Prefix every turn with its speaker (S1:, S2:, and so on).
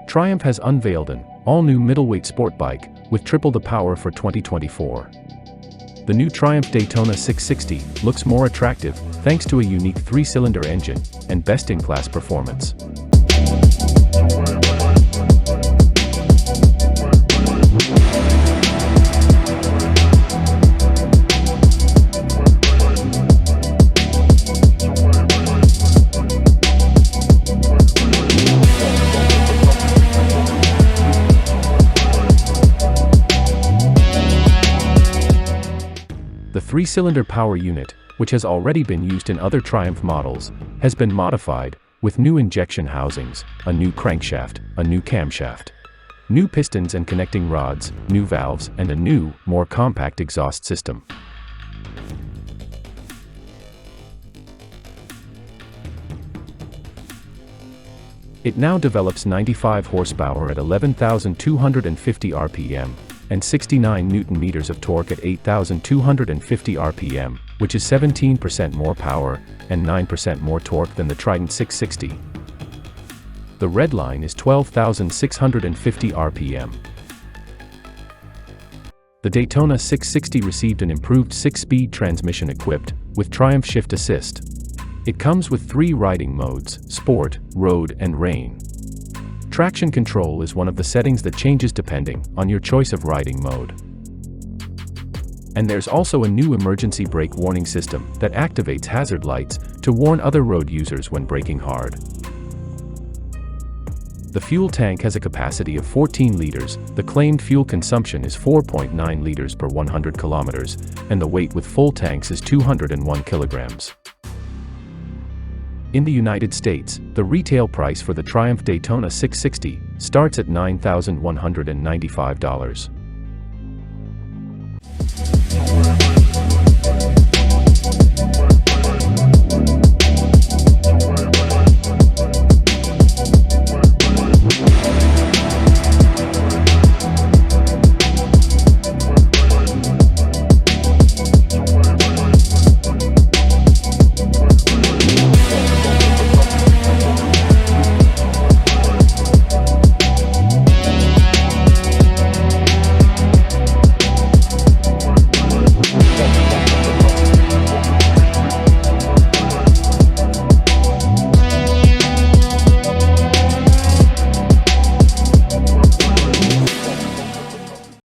S1: Triumph has unveiled an all-new middleweight sport bike with triple the power for 2024. The new Triumph Daytona 660 looks more attractive thanks to a unique 3-cylinder engine and best-in-class performance. The 3-cylinder power unit, which has already been used in other Triumph models, has been modified, with new injection housings, a new crankshaft, a new camshaft, new pistons and connecting rods, new valves, and a new, more compact exhaust system. It now develops 95 horsepower at 11,250 RPM, and 69 Newton-meters of torque at 8,250 RPM, which is 17% more power and 9% more torque than the Trident 660. The redline is 12,650 RPM. The Daytona 660 received an improved 6-speed transmission equipped with Triumph Shift Assist. It comes with 3 riding modes: Sport, Road, and Rain. Traction control is one of the settings that changes depending on your choice of riding mode. And there's also a new emergency brake warning system that activates hazard lights to warn other road users when braking hard. The fuel tank has a capacity of 14 liters, the claimed fuel consumption is 4.9 liters per 100 kilometers, and the weight with full tanks is 201 kilograms. In the United States, the retail price for the Triumph Daytona 660 starts at $9,195.